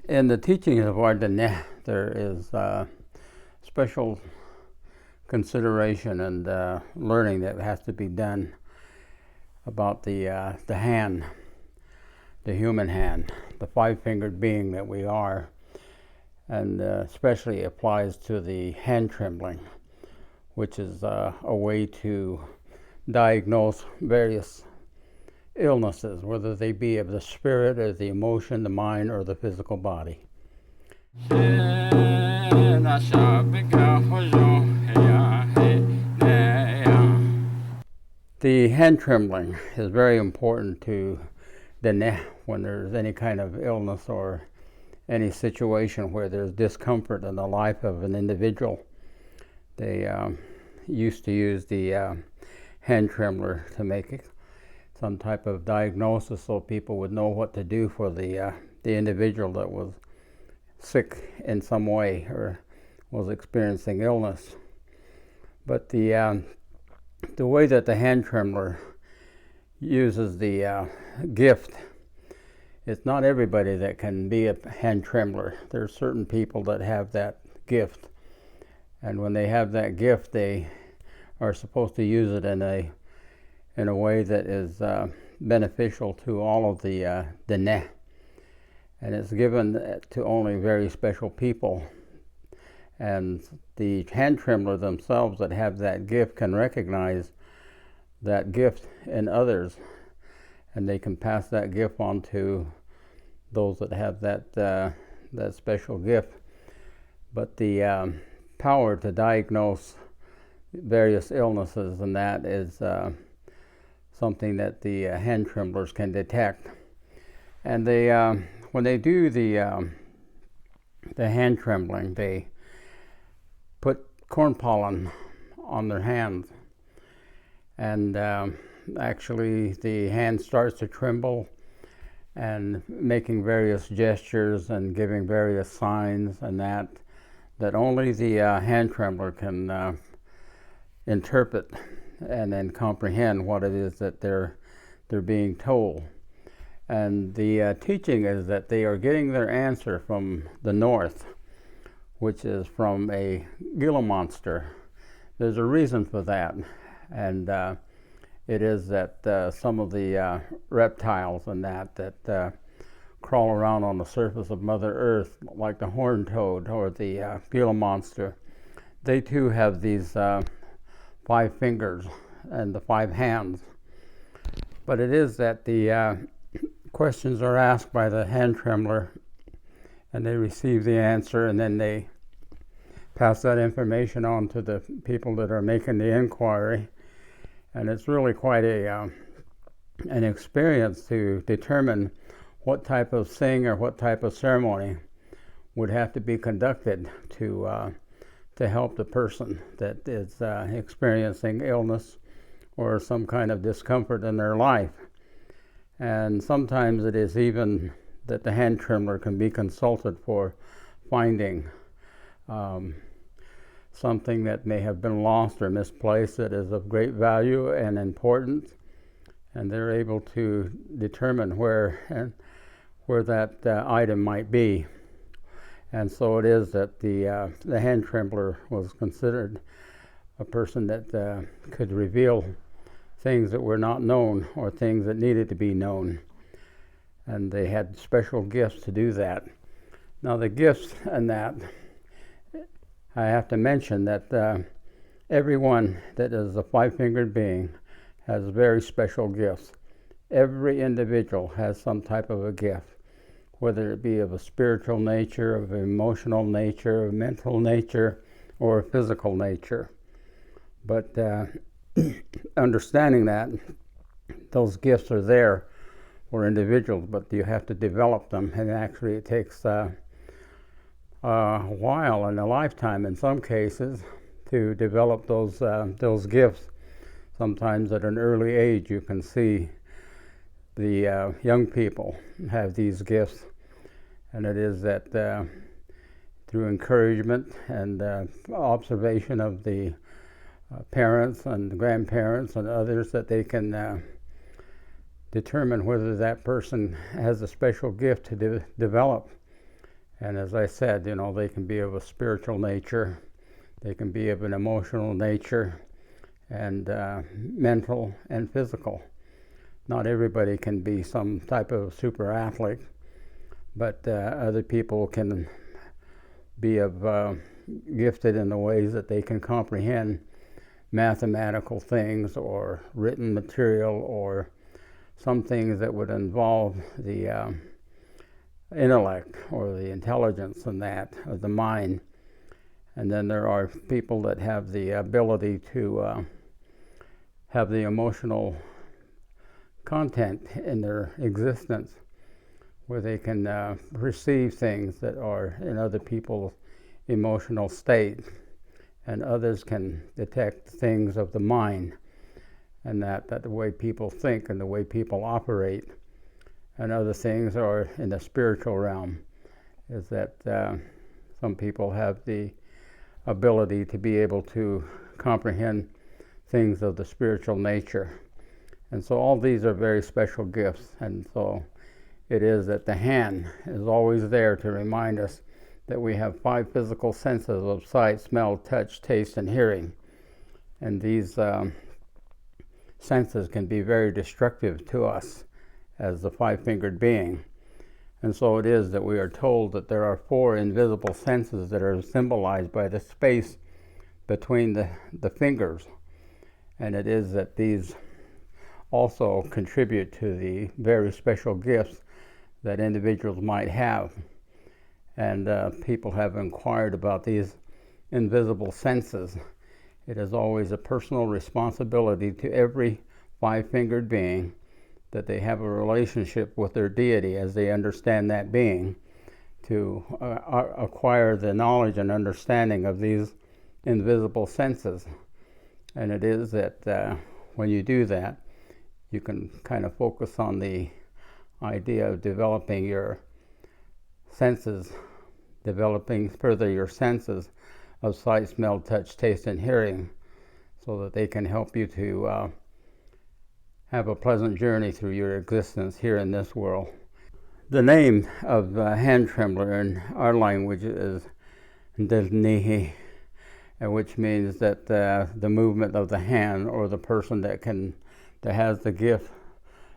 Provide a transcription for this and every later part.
In the teaching of diagnose, there is special consideration and learning that has to be done about the hand, the human hand, the five-fingered being that we are, and especially applies to the hand trembling, which is a way to diagnose various illnesses, whether they be of the spirit or the emotion, the mind, or the physical body. The hand trembling is very important to when there's any kind of illness or any situation where there's discomfort in the life of an individual. They used to use the hand trembler to make some type of diagnosis so people would know what to do for the individual that was sick in some way or was experiencing illness. But the way that the hand trembler uses the gift, it's not everybody that can be a hand trembler. There are certain people that have that gift, and when they have that gift, they are supposed to use it in a way that is beneficial to all of the ne, and it's given to only very special people. And the hand trembler themselves that have that gift can recognize that gift in others, and they can pass that gift on to those that have that special gift. But the power to diagnose various illnesses and that is something that the hand tremblers can detect. And they when they do the hand trembling, they put corn pollen on their hands, and actually the hand starts to tremble and making various gestures and giving various signs, and that only the hand trembler can interpret and then comprehend what it is that they're being told. And the teaching is that they are getting their answer from the north, which is from a Gila monster. There's a reason for that, and it is that some of the reptiles and that crawl around on the surface of Mother Earth, like the horned toad or the Gila monster, they too have these 5 fingers and the 5 hands. But it is that the questions are asked by the hand trembler, and they receive the answer, and then they pass that information on to the people that are making the inquiry. And it's really quite an experience to determine what type of thing or what type of ceremony would have to be conducted to help the person that is experiencing illness or some kind of discomfort in their life. And sometimes it is even that the hand trembler can be consulted for finding something that may have been lost or misplaced that is of great value and importance, and they're able to determine where that item might be. And so it is that the hand trembler was considered a person that could reveal things that were not known or things that needed to be known, and they had special gifts to do that. Now the gifts and that, I have to mention that everyone that is a 5-fingered being has very special gifts. Every individual has some type of a gift, whether it be of a spiritual nature, of an emotional nature, a mental nature, or a physical nature. But understanding that those gifts are there for individuals, but you have to develop them, and actually it takes a while and a lifetime in some cases to develop those gifts. Sometimes at an early age you can see the young people have these gifts, and it is that through encouragement and observation of the parents and grandparents and others that they can determine whether that person has a special gift to develop. And as I said, they can be of a spiritual nature, they can be of an emotional nature, and mental and physical. Not everybody can be some type of super athlete, but other people can be gifted in the ways that they can comprehend mathematical things or written material or some things that would involve the intellect or the intelligence and that of the mind. And then there are people that have the ability to have the emotional content in their existence, where they can perceive things that are in other people's emotional state, and others can detect things of the mind, and that the way people think and the way people operate. And other things are in the spiritual realm, is that some people have the ability to be able to comprehend things of the spiritual nature. And so all these are very special gifts. And so it is that the hand is always there to remind us that we have 5 physical senses of sight, smell, touch, taste, and hearing. And these senses can be very destructive to us as the 5-fingered being. And so it is that we are told that there are 4 invisible senses that are symbolized by the space between the fingers. And it is that these also contribute to the very special gifts that individuals might have. And people have inquired about these invisible senses. It is always a personal responsibility to every 5-fingered being that they have a relationship with their deity as they understand that being, to acquire the knowledge and understanding of these invisible senses. And it is that when you do that, you can kind of focus on the idea of developing your senses, developing further your senses of sight, smell, touch, taste, and hearing, so that they can help you to have a pleasant journey through your existence here in this world. The name of hand trembler in our language is diagnose, which means that the movement of the hand, or the person that has the gift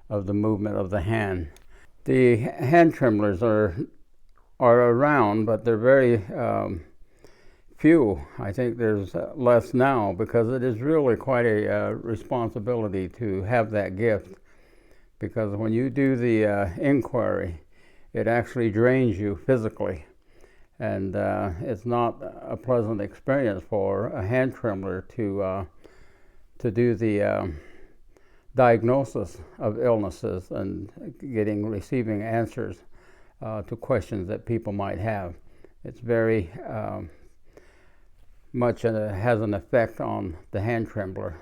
of the movement of the hand. The hand tremblers are around, but they're very few. I think there's less now, because it is really quite a responsibility to have that gift, because when you do the inquiry, it actually drains you physically, and it's not a pleasant experience for a hand trembler to do the diagnosis of illnesses and receiving answers to questions that people might have. It's very much has an effect on the hand trembler.